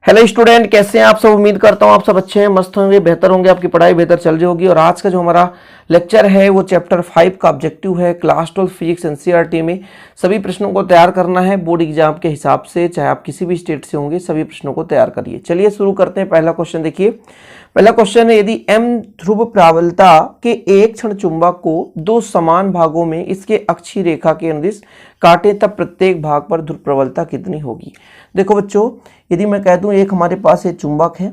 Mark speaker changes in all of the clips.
Speaker 1: Hello student, कैसे हैं आप सब। उम्मीद करता हूं आप सब अच्छे हैं, मस्त होंगे, बेहतर होंगे, आपकी पढ़ाई बेहतर चल रही होगी। और आज का जो हमारा लेक्चर है वो चैप्टर 5 का ऑब्जेक्टिव है क्लास 12 फिजिक्स एनसीईआरटी में सभी प्रश्नों को तैयार करना है बोर्ड एग्जाम के हिसाब से, चाहे आप किसी भी स्टेट से होंगे, सभी प्रश्नों को तैयार करिए। चलिए शुरू करते हैं। पहला क्वेश्चन देखिए। पहला क्वेश्चन है, यदि m ध्रुव प्राबलता के एक क्षण चुंबक को दो समान भागों में इसके अक्षीय रेखा के अनुदिश काटे तब प्रत्येक भाग पर ध्रुव प्रबलता कितनी होगी। देखो बच्चों, यदि मैं कह दूं एक हमारे पास एक चुंबक है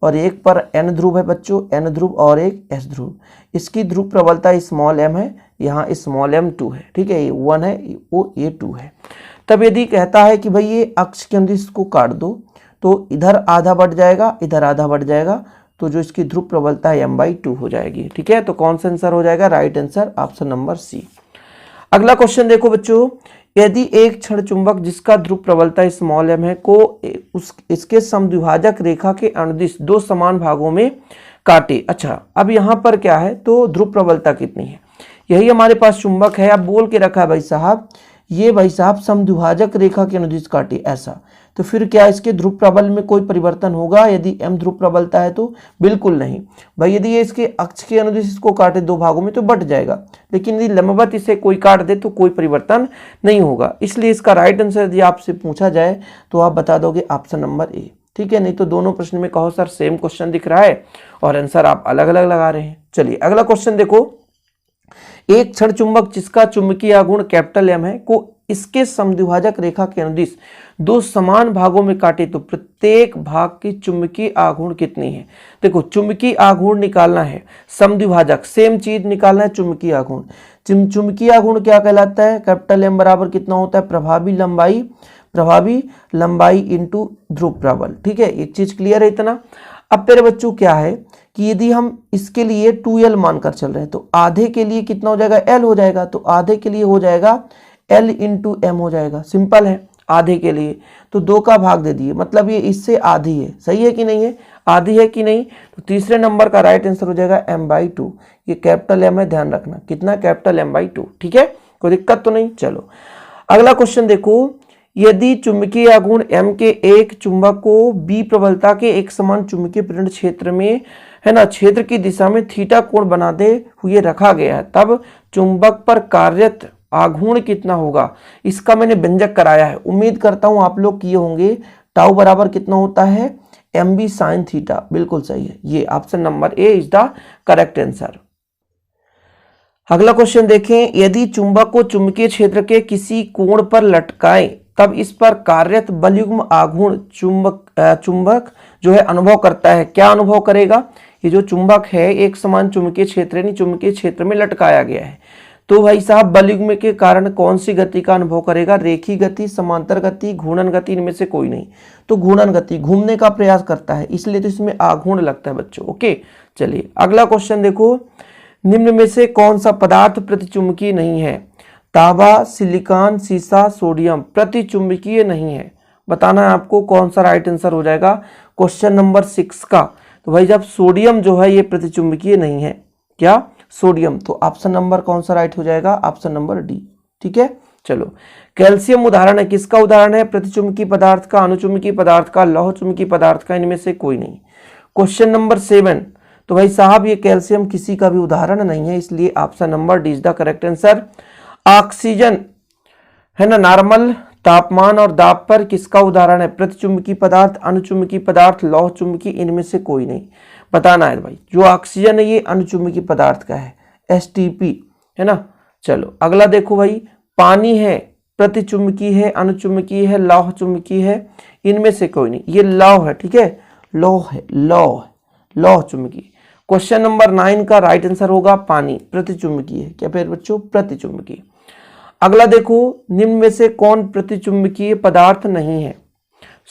Speaker 1: और एक पर n ध्रुव है बच्चों, n ध्रुव और एक s ध्रुव, इसकी ध्रुव प्रबलता स्मॉल m है, यहाँ स्मॉल m2 है, ठीक है, ये 1 है, वो ये 2 है। तब यदि कहता है कि भाई ये अक्ष के अनुदिश को काट दो तो इधर आधा बढ़ जाएगा, इधर आधा बढ़ जाएगा, तो जो इसकी ध्रुव प्रबलता है m/2 हो जाएगी। ठीक है, तो कौन सा आंसर हो जाएगा? Right answer option number C. अगला क्वेश्चन देखो बच्चों, यदि एक क्षण चुंबक जिसका ध्रुव प्रबलता स्मॉल m है को इसके समद्विभाजक रेखा के अनुदिश दो समान भागों में काटे। अच्छा, अब यहाँ पर क्या है, तो ध्रुव प्रबलता कितनी है, यही हमारे पास चुंबक है। अब बोल के रखा है भाई साहब, ये भाई साहब समद्विभाजक रेखा के अनुदिश काटे ऐसा, तो फिर क्या इसके ध्रुव प्रबल में कोई परिवर्तन होगा? यदि m ध्रुव प्रबलता है तो बिल्कुल नहीं भाई। यदि ये इसके अक्ष के अनुदिश इसको काटे दो भागों में तो बढ़ जाएगा, लेकिन यदि लंबवत इसे कोई काट दे तो कोई परिवर्तन नहीं होगा। इसलिए इसका राइट आंसर यदि आपसे पूछा जाए तो आप बता दोगे ऑप्शन नंबर ए। ठीक है, नहीं तो दोनों प्रश्न में कहो सर सेम क्वेश्चन दिख रहा है और आंसर आप अलग अलग लगा रहे हैं। चलिए अगला क्वेश्चन देखो, एक क्षण चुंबक जिसका चुंबकीय आघूर्ण कैपिटल M है को इसके समद्विभाजक रेखा के अनुदिश दो समान भागों में काटे तो प्रत्येक भाग की चुंबकीय आघूर्ण कितनी है। देखो, चुंबकीय आघूर्ण निकालना है, समद्विभाजक सेम चीज निकालना है, चुंबकीय आघूर्ण। चुंबकीय आघूर्ण क्या कहलाता है? कैपिटल M बराबर कितना होता है? प्रभावी लंबाई इंटू ध्रुव प्रबल। ठीक है, एक चीज क्लियर है इतना। अब मेरे बच्चों क्या है कि यदि हम इसके लिए 2L मानकर चल रहे हैं तो आधे के लिए कितना हो जाएगा? L हो जाएगा, तो आधे के लिए हो जाएगा L इंटू M हो जाएगा। सिंपल है, आधे के लिए तो 2 का भाग दे दिए, मतलब ये इससे आधी है। सही है कि नहीं है? आधी है कि नहीं? तो तीसरे नंबर का राइट आंसर हो जाएगा m/2। ये कैपिटल M है, ध्यान रखना, कितना? Capital m/2। ठीक है, कोई दिक्कत तो नहीं। चलो अगला क्वेश्चन देखो, यदि चुंबकीय आघूर्ण M के एक चुंबक को B प्रबलता के एक समान चुंबकीय प्रेरण क्षेत्र में, है ना, क्षेत्र की दिशा में थीटा कोण बनाते हुए रखा गया है, तब चुंबक पर कार्यरत आघूर्ण कितना होगा? इसका मैंने व्यंजक कराया है, उम्मीद करता हूं आप लोग किए होंगे। टाउ बराबर कितना होता है? mb sin theta. बिल्कुल सही है, ये option number A is the correct answer. अगला क्वेश्चन देखें, यदि चुंबक को चुंबकीय क्षेत्र के किसी कोण पर लटकाएं तब इस पर कार्यरत बलयुग्म आघूर्ण चुंबक जो है अनुभव करता है। क्या अनुभव करेगा? ये जो चुंबक है एक समान चुंबकीय क्षेत्र में लटकाया गया है, तो भाई साहब बलयुग्म के कारण कौन सी गति का अनुभव करेगा? रेखीय गति, समांतर गति, घूर्णन गति, इनमें से कोई नहीं। तो घूर्णन गति, घूमने का प्रयास करता है, इसलिए तो इसमें आघूर्ण लगता है बच्चों। ओके, चलिए अगला क्वेश्चन देखो, निम्न में से कौन सा पदार्थ प्रतिचुंबकीय नहीं है? तांबा, सिलिकॉन, सीसा, सोडियम प्रतिचुंबकीय नहीं है। बताना है आपको कौन सा राइट आंसर हो जाएगा क्वेश्चन नंबर 6 का। तो भाई जब सोडियम जो है ये प्रतिचुंबकीय नहीं है, क्या? सोडियम, तो ऑप्शन नंबर कौन सा राइट हो जाएगा? Option number D. ठीक है, चलो कैल्शियम उदाहरण है, किसका उदाहरण है? प्रतिचुंबकीय पदार्थ का, अनुचुंबकीय पदार्थ का, लौह चुंबकीय पदार्थ का, इनमें से कोई नहीं। क्वेश्चन नंबर 7, तो भाई साहब ये कैल्शियम किसी का भी उदाहरण नहीं है, इसलिए option number D is the correct answer. Oxygen, है ना, नॉर्मल तापमान और दाब पर किसका उदाहरण है? प्रतिचुंबकीय पदार्थ, अनुचुंबकीय पदार्थ, लौह चुंबकीय, इनमें से कोई नहीं। बताना है भाई, जो ऑक्सीजन है ये अनुचुंबकीय पदार्थ का है, Stp, है ना। चलो अगला देखो भाई, पानी है, प्रतिचुंबकीय है, अनुचुंबकीय है, लौह चुंबकीय है, इनमें से कोई नहीं। ये लौह है, ठीक है, लौह है, लौह चुंबकीय। क्वेश्चन नंबर 9 का राइट आंसर होगा पानी प्रतिचुंबकीय है। क्या फिर बच्चों? प्रतिचुंबकीय। अगला देखो, निम्न में से कौन प्रतिचुंबकीय पदार्थ नहीं है?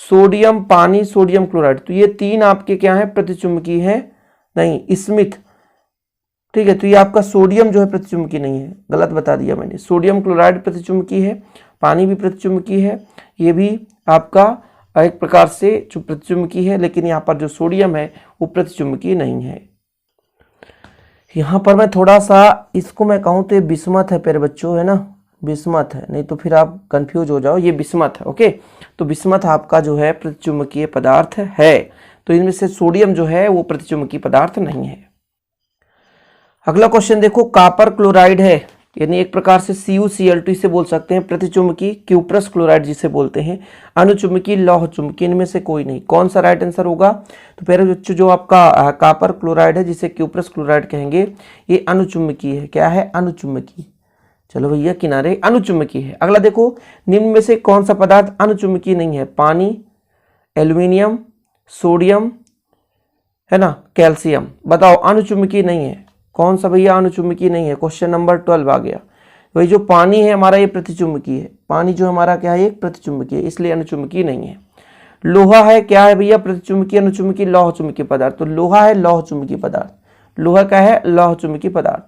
Speaker 1: सोडियम, पानी, सोडियम क्लोराइड, तो ये 3 आपके क्या है? प्रतिचुंबकीय है नहीं। स्मिथ, ठीक है, तो ये आपका सोडियम जो है प्रतिचुंबकीय नहीं है, गलत बता दिया मैंने। सोडियम क्लोराइड प्रतिचुंबकीय है, पानी भी प्रतिचुंबकीय है, ये भी आपका एक प्रकार से प्रतिचुंबकीय है, लेकिन यहाँ पर जो सोडियम है वो प्रतिचुंबकीय नहीं है। यहाँ पर मैं थोड़ा सा इसको मैं कहूँ तो ये बिस्मथ है प्यारे बच्चों, है ना, बिस्मथ है, नहीं तो फिर आप कंफ्यूज हो जाओ, ये बिस्मथ है। ओके, तो बिस्मथ आपका जो है प्रतिचुंबकीय पदार्थ है। तो इनमें से सोडियम जो है वो प्रतिचुंबकीय पदार्थ नहीं है। अगला क्वेश्चन देखो, कॉपर क्लोराइड है, यानी एक प्रकार से CuCl2 इसे बोल सकते हैं, प्रतिचुंबकी क्यूप्रस क्लोराइड जिसे बोलते हैं, अनुचुंबकी लौह चुंबकी, इनमें से कोई नहीं। कौन सा राइट आंसर होगा? तो पहले बच्चों जो आपका कॉपर क्लोराइड है जिसे क्यूप्रस क्लोराइड कहेंगे, ये अनुचुंबकी है। क्या है? अनुचुंबकी। चलो भैया किनारे, अनुचुंबकी है। अगला देखो, निम्न में से कौन सा पदार्थ अनुचुंबकी नहीं है? पानी, एल्यूमिनियम, सोडियम, है ना, कैल्शियम। बताओ अनुचुंबकी नहीं है कौन सा भैया? अनुचुंबकी नहीं है। क्वेश्चन नंबर 12 आ गया। वही जो पानी है हमारा, ये प्रतिचुंबकी है। पानी जो हमारा क्या है? एक प्रतिचुंबकी है, इसलिए अनुचुंबकी नहीं है। लोहा है, क्या है भैया? प्रतिचुंबकी, अनुचुंबकी, लौह चुंबकीय पदार्थ। तो लोहा है लौह चुंबकीय पदार्थ। लोहा क्या है? लौह चुंबकीय पदार्थ।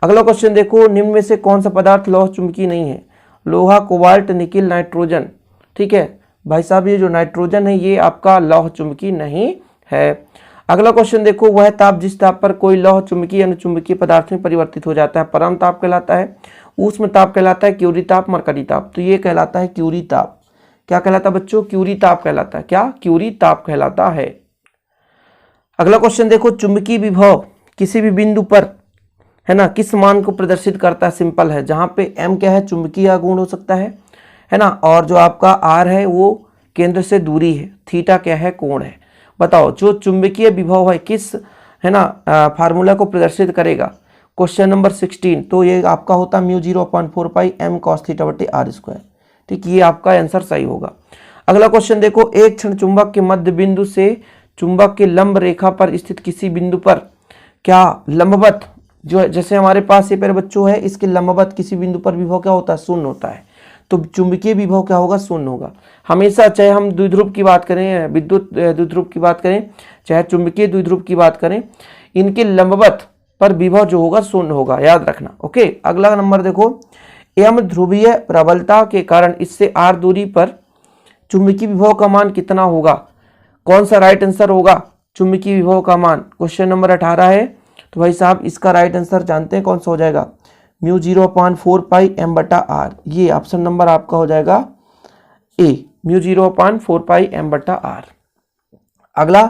Speaker 1: अगला क्वेश्चन देखो, निम्न में से कौन सा पदार्थ लौह चुंबकीय नहीं है? लोहा, कोबाल्ट, निकिल, नाइट्रोजन। ठीक है भाई साहब, ये जो नाइट्रोजन है ये आपका लौह चुंबकीय नहीं है। अगला क्वेश्चन देखो, वह ताप जिस ताप पर कोई लौह चुंबकीय अनुचुंबकीय पदार्थ में परिवर्तित हो जाता है, परम ताप कहलाता है, ऊष्म ताप कहलाता है, क्यूरी ताप, मरकरी ताप। तो ये कहलाता है क्यूरी ताप। क्या कहलाता है बच्चों? क्यूरी ताप कहलाता है। क्या? क्यूरी ताप कहलाता है। अगला क्वेश्चन देखो, चुंबकीय विभव किसी भी बिंदु पर, है ना, किस मान को प्रदर्शित करता है? सिंपल है, जहां पे m क्या है? चुंबकीय आघूर्ण हो सकता है ना, और जो आपका r है वो केंद्र से दूरी है, थीटा क्या है? कोण है। बताओ जो चुंबकीय विभव है किस, है ना, फार्मूला को प्रदर्शित करेगा? Question number 16। तो ये आपका होता है μ0/4 पाई m cos थीटा बटे r²। ठीक, ये आपका आंसर सही होगा। अगला क्वेश्चन देखो, एक क्षण चुंबक के मध्य बिंदु से चुंबक के लंब रेखा पर स्थित किसी बिंदु पर क्या लंबवत, जो जैसे हमारे पास ये पेड़ बच्चों है, इसके लंबवत किसी बिंदु पर विभव क्या होता है? शून्य होता है। तो चुंबकीय विभव क्या होगा? शून्य होगा हमेशा, चाहे हम द्विध्रुव की बात करें, विद्युत द्विध्रुव की बात करें, चाहे चुंबकीय द्विध्रुव की बात करें, इनके लंबवत पर विभव जो होगा शून्य होगा, याद रखना। ओके, अगला नंबर देखो, m ध्रुवीय प्रबलता के कारण इससे r दूरी पर चुंबकीय विभव का मान कितना होगा? कौन सा राइट आंसर होगा? चुंबकीय विभव का मान क्वेश्चन नंबर 18 है। तो भाई साहब इसका राइट आंसर जानते हैं कौन सा हो जाएगा? μ0/4 पाई m बटा r। ये ऑप्शन नंबर आपका हो जाएगा ए, μ0/4 पाई m बटा r। अगला,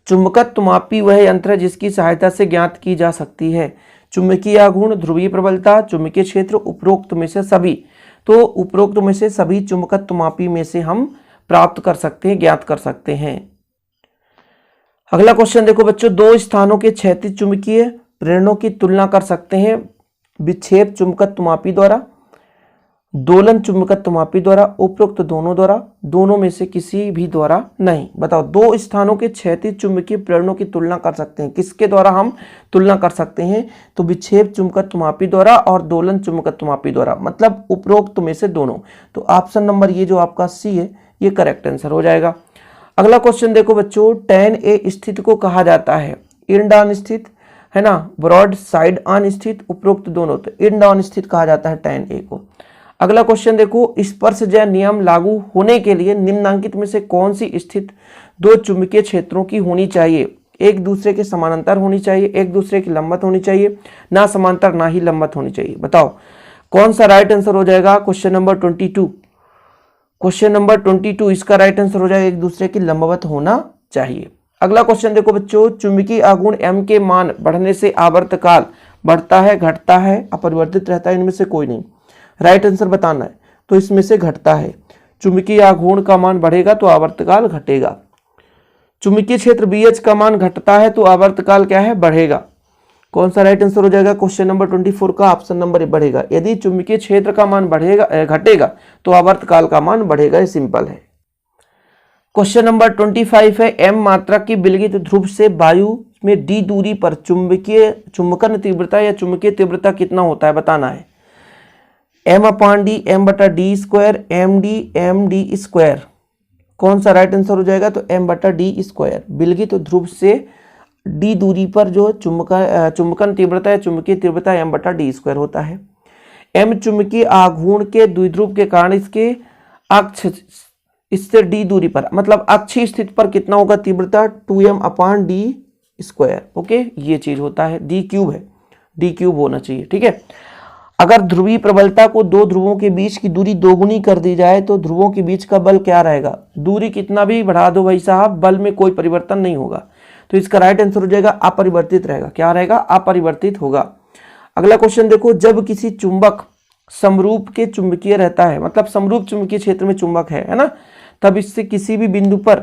Speaker 1: चुंबकत्व मापी वह यंत्र है जिसकी सहायता से ज्ञात की जा सकती है चुंबकीय आघूर्ण, ध्रुवीय प्रबलता, चुंबकीय क्षेत्र, उपरोक्त में से सभी। तो उपरोक्त में से सभी चुंबकत्व मापी में से हम प्राप्त कर सकते हैं, ज्ञात कर सकते हैं। अगला क्वेश्चन देखो बच्चों, दो स्थानों के क्षैतिज चुंबकीय प्रेरणों की तुलना कर सकते हैं विक्षेप चुंबकत्व मापी द्वारा, दोलन चुंबकत्व मापी द्वारा, उपरोक्त दोनों द्वारा, दोनों में से किसी भी द्वारा नहीं। बताओ, दो स्थानों के क्षैतिज चुंबकीय प्रेरणों की तुलना कर सकते हैं, किसके द्वारा हम तुलना कर सकते हैं? तो विक्षेप चुंबकत्व मापी द्वारा और दोलन चुंबकत्व मापी द्वारा, मतलब उपरोक्त में से दोनों। तो ऑप्शन नंबर ये जो आपका सी है ये करेक्ट आंसर हो जाएगा। अगला क्वेश्चन देखो बच्चों, tan A स्थिति को कहा जाता है इंड ऑन स्थित, है ना, ब्रॉड साइड ऑन स्थित, उपरोक्त दोनों। तो इंड ऑन स्थित कहा जाता है tan A को। अगला क्वेश्चन देखो, स्पर्शजय नियम लागू होने के लिए निम्नलिखित में से कौन सी स्थित दो चुंबकीय क्षेत्रों की होनी चाहिए? एक दूसरे के समानांतर होनी चाहिए, एक दूसरे की लंबवत होनी चाहिए, ना समांतर ना ही लंबवत होनी चाहिए। बताओ कौन सा राइट आंसर हो जाएगा? Question number 22। क्वेश्चन नंबर 22 इसका राइट आंसर हो जाएगा एक दूसरे की लंबवत होना चाहिए। अगला क्वेश्चन देखो बच्चों, चुंबकीय आघूर्ण m के मान बढ़ने से आवर्तकाल बढ़ता है, घटता है, अपरिवर्तित रहता है? इनमें से कोई नहीं, राइट आंसर बताना है। तो इसमें से घटता है। चुंबकीय आघूर्ण का मान बढ़ेगा तो आवर्तकाल घटेगा। चुंबकीय क्षेत्र BH का मान घटता है तो आवर्तकाल क्या है? बढ़ेगा। कौन सा राइट आंसर हो जाएगा? क्वेश्चन नंबर 24 का ऑप्शन नंबर बढ़ेगा। यदि चुंबकीय क्षेत्र का मान बढ़ेगा घटेगा तो आवर्तकाल का मान बढ़ेगा, ये सिंपल है। क्वेश्चन नंबर 25 है, m मात्रा की विलगित ध्रुव से वायु में d दूरी पर चुंबकन तीव्रता या चुंबकीय तीव्रता कितना होता है? बताना है। m/d m/d², md कौन सा राइट आंसर हो जाएगा? तो m/d²। विलगित ध्रुव से d दूरी पर जो चुंबकन तीव्रता या चुंबकीय तीव्रता m/d² होता है। m चुंबकीय आघूर्ण के द्विध्रुव के कारण इसके अक्ष इससे d दूरी पर, मतलब अक्षीय स्थिति पर कितना होगा तीव्रता? 2m/d²। ओके, ये चीज होता है, d³ है, d³ होना चाहिए। ठीक है, अगर ध्रुवीय प्रबलता को दो ध्रुवों के बीच की दूरी दोगुनी कर दी जाए तो ध्रुवों के बीच का बल क्या रहेगा? दूरी कितना भी बढ़ा दो भाई साहब, बल में कोई परिवर्तन नहीं होगा। तो इसका राइट आंसर हो जाएगा अपरिवर्तित रहेगा। क्या रहेगा? अपरिवर्तित होगा। अगला क्वेश्चन देखो, जब किसी चुंबक समरूप के चुंबकीय रहता है, मतलब समरूप चुंबकीय क्षेत्र में चुंबक है ना, तब इससे किसी भी बिंदु पर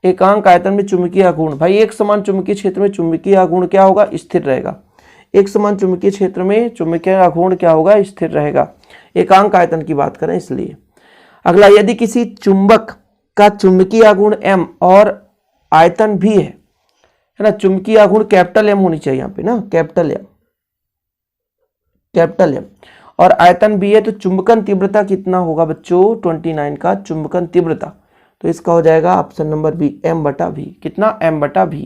Speaker 1: एकांक आयतन में चुंबकीय आघूर्ण, भाई एक समान चुंबकीय क्षेत्र में चुंबकीय आघूर्ण क्या होगा? स्थिर रहेगा। एक समान चुंबकीय क्षेत्र में चुंबकीय आघूर्ण क्या होगा? स्थिर रहेगा। एकांक आयतन की बात करें इसलिए। अगला, यदि किसी चुंबक का चुंबकीय आघूर्ण m और आयतन भी है ना, चुंबकीय आघूर्ण कैपिटल M होनी चाहिए यहाँ पे ना, कैपिटल M और आयतन भी है, तो चुंबकन तीव्रता कितना होगा बच्चों? 29 का चुंबकन तीव्रता। तो इसका हो जाएगा ऑप्शन नंबर बी, m/v। कितना? m/v।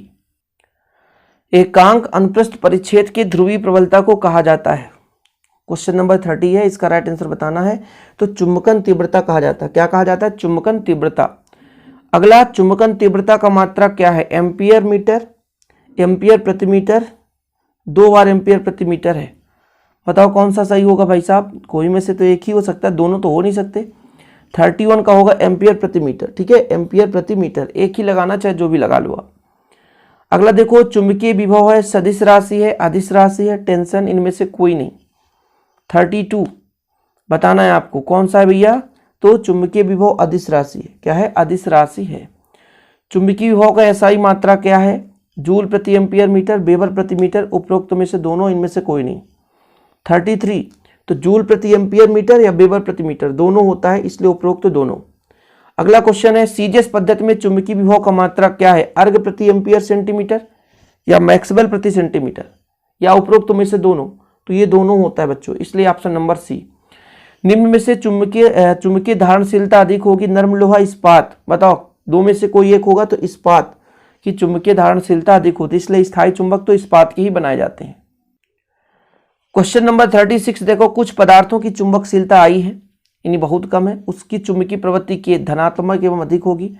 Speaker 1: एकांक अनुप्रस्थ परिच्छेद की ध्रुवीय प्रबलता को कहा जाता है। क्वेश्चन नंबर 30 है, इसका राइट आंसर बताना है। तो चुंबकन तीव्रता कहा जाता है। क्या कहा जाता है? चुंबकन तीव्रता। अगला, चुंबकन तीव्रता का मात्रा क्या है? एम्पियर मीटर, एम्पियर प्रति मीटर, 2 बार एम्पियर प्रति मीटर है। बताओ कौन सा सही होगा भाई साहब? कोई में से तो एक ही हो सकता है, दोनों तो हो नहीं सकते। 31 का होगा एम्पियर प्रति मीटर। ठीक है, एम्पियर प्रति मीटर, एक ही लगाना, चाहे जो भी लगा लो आप। अगला देखो, चुंबकीय विभव है, सदिश राशि है, अदिश राशि है, टेंशन, इनमें से कोई नहीं। 32 बताना है आपको, कौन सा है भैया? तो चुंबकीय विभव अदिश राशि है। क्या है? अदिश राशि है। चुंबकीय विभव का एसआई मात्रा क्या है? जूल प्रति एम्पियर मीटर, वेबर प्रति मीटर, उपरोक्त में से दोनों, इनमें से कोई नहीं। 33 तो जूल प्रति एम्पियर मीटर या वेबर प्रति मीटर, दोनों होता है, इसलिए उपरोक्त दोनों। अगला क्वेश्चन है, सीजीएस पद्धति में चुंबकीय विभव का मात्रा क्या है? अर्ग प्रति एम्पियर सेंटीमीटर या मैक्सवेल प्रति सेंटीमीटर या उपरोक्त में से दोनों? तो ये दोनों होता है बच्चों, इसलिए ऑप्शन नंबर सी। निम्न में से चुंबकीय धारणशीलता अधिक होगी, नर्म लोहा, इस्पात। बताओ, दो में से कोई एक होगा, तो इस्पात की चुंबकीय धारणशीलता अधिक होती है, इसलिए स्थायी चुंबक तो इस्पात के ही बनाए जाते हैं। क्वेश्चन नंबर 36 देखो, कुछ पदार्थों की चुंबकशीलता आई है, यानी बहुत कम है, उसकी चुंबकीय प्रवृत्ति की धनात्मक एवं अधिक होगी,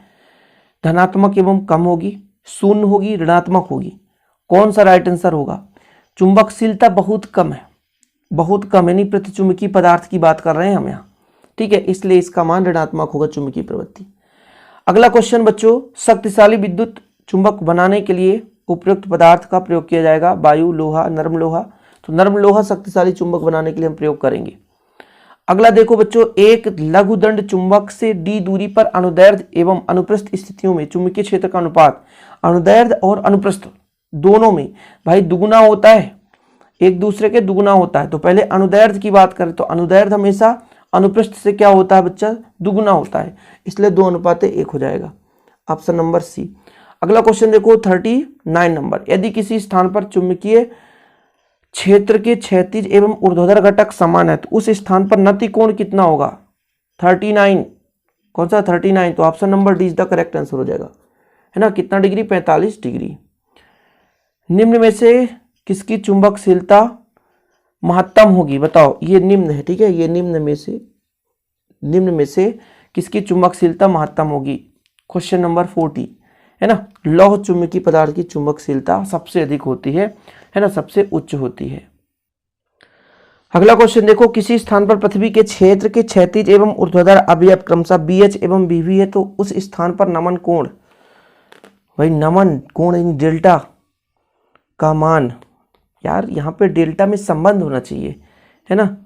Speaker 1: धनात्मक एवं कम होगी, शून्य होगी, ऋणात्मक होगी। कौन सा राइट आंसर होगा? चुंबकशीलता बहुत कम है, बहुत कम, यानी प्रतिचुंबकीय पदार्थ की बात कर रहे हैं हम यहाँ। ठीक है, इसलिए इसका मान ऋणात्मक होगा, चुंबकीय प्रवृत्ति। अगला क्वेश्चन बच्चों, शक्तिशाली विद्युत चुंबक बनाने के लिए उपयुक्त पदार्थ का प्रयोग किया जाएगा, वायु, लोहा, नर्म लोहा। तो नर्म लोहा शक्तिशाली चुंबक बनाने के लिए हम प्रयोग करेंगे। अगला देखो बच्चों, एक लघुदंड चुंबक से डी दूरी पर अनुदैर्ध्य एवं अनुप्रस्थ स्थितियों में चुंबकीय क्षेत्र का अनुपात अनुदैर्ध्य और अनुप्रस्थ दोनों में भाई दुगुना होता है, एक दूसरे के दुगुना होता है। तो पहले अनुदैर्ध्य की बात करें तो अनुदैर्ध्य हमेशा अनुप्रस्थ से क्या होता है बच्चा? दुगुना होता है, इसलिए 2:1 हो जाएगा, ऑप्शन नंबर सी। अगला क्वेश्चन देखो 39 नंबर, यदि किसी स्थान पर चुंबकीय क्षेत्र के क्षैतिज एवं ऊर्ध्वाधर घटक समान है तो उस स्थान पर नति कोण कितना होगा? 39, कौन सा 39? तो option number D is the correct answer हो जाएगा, है ना। कितना डिग्री? 45 डिग्री। निम्न में से किसकी चुंबकशीलता महत्तम होगी? बताओ, ये निम्न है, ठीक है, ये निम्न में से किसकी चुंबकशीलता महत्तम होगी? क्वेश्चन नंबर 40, है ना। लौह चुंबकीय पदार्थ की चुंबकशीलता सबसे अधिक होती है ना, सबसे उच्च होती है। अगला क्वेश्चन देखो, किसी स्थान पर पृथ्वी के क्षेत्र के क्षैतिज एवं ऊर्ध्वाधर अवयव क्रमशः BH एवं BV है तो उस स्थान पर नमन कोण, भाई नमन कोण यानी डेल्टा का मान, यार यहाँ पे डेल्टा में संबंध होना चाहिए, है ना।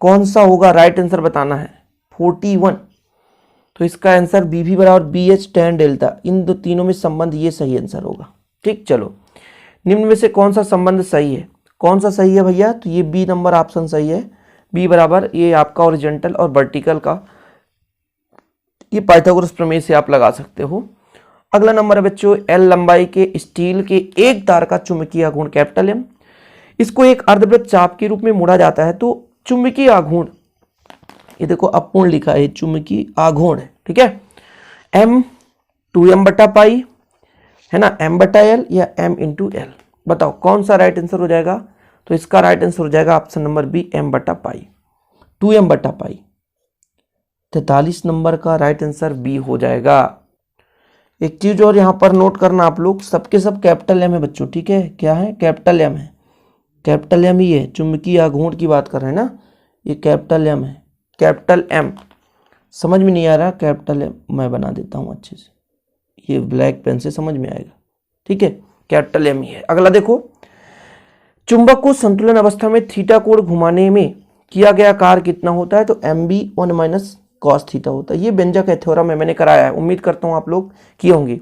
Speaker 1: कौन सा होगा? राइट आंसर बताना है। 41, तो इसका आंसर BV बराबर BH tan डेल्टा, इन दो तीनों में संबंध, ये सही आंसर होगा। ठीक, चलो निम्न में से कौन सा संबंध सही है? कौन सा सही है भैया? तो ये बी नंबर ऑप्शन सही है। बी बराबर ये आपका ओरिजेंटल और वर्टिकल का, ये पाइथागोरस प्रमेय से आप लगा सकते हो। अगला नंबर है बच्चों, L लंबाई के स्टील के एक तार का चुंबकीय आघूर्ण कैपिटल M, इसको एक अर्धवृत्त चाप के रूप में मोड़ा जाता है तो चुंबकीय आघूर्ण, ये देखो अपूर्ण लिखा है, चुंबकीय आघूर्ण है, ठीक है, M 2m/π, है ना, m/l या m × l। बताओ कौन सा राइट आंसर हो जाएगा? तो इसका राइट आंसर हो जाएगा option number B, m/π, 2m/π। 43 number का राइट आंसर बी हो जाएगा। एक चीज और यहाँ पर नोट करना आप लोग, सबके सब कैपिटल M है बच्चों, ठीक है, क्या है? कैपिटल M है, कैपिटल एम ही है, चुंबकीय आघूर्ण की बात कर रहे हैं ना, ये कैपिटल एम है, कैपिटल एम। समझ में नहीं आ रहा, कैपिटल एम मैं बना देता हूँ अच्छे से, ये ब्लैक पेन से समझ में आएगा, ठीक है, कैपिटल एम ही है। अगला देखो, चुंबक को संतुलन अवस्था में थीटा कोण घुमाने में किया गया कार्य कितना होता है, तो M B 1 minus cos theta होता है। ये व्यंजक है, थ्योरम है, मैंने कराया है, उम्मीद करता हूँ आप लोग किए होंगे।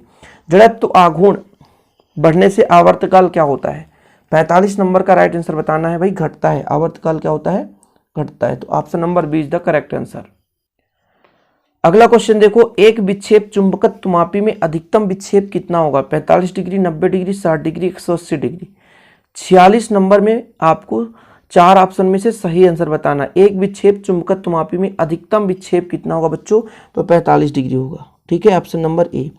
Speaker 1: जड़त्व आघूर्ण बढ़ने से आवर्तकाल क्या होता है, 45 नंबर का राइट आंसर बताना है भाई, घटता है। आवर्तकाल क्या होता है, घटता है। तो option number B is the correct answer. अगला क्वेश्चन देखो, एक विक्षेप चुंबकत्वमापी में अधिकतम विक्षेप कितना होगा, 45 degree, 90 degree, 60 degree, 180 degree. 46 number में आपको 4 ऑप्शन में से सही आंसर बताना। एक विक्षेप चुंबकत्वमापी में अधिकतम विक्षेप कितना होगा बच्चों, तो 45 डिग्री होगा, ठीक है, ऑप्शन नंबर ए।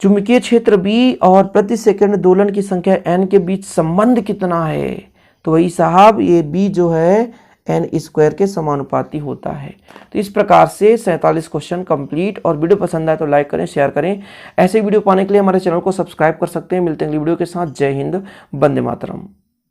Speaker 1: चुंबकीय क्षेत्र बी और प्रति सेकंड दोलन की संख्या एन के बीच संबंध कितना है, तो वही साहब ये बी जो है एन स्क्वायर के समानुपाती होता है। तो इस प्रकार से 47 क्वेश्चन कंप्लीट। और वीडियो पसंद आए तो लाइक करें, शेयर करें। ऐसे वीडियो पाने के लिए हमारे चैनल को सब्सक्राइब कर सकते हैं। मिलते हैं अगली वीडियो के साथ। जय हिंद, वंदे मातरम।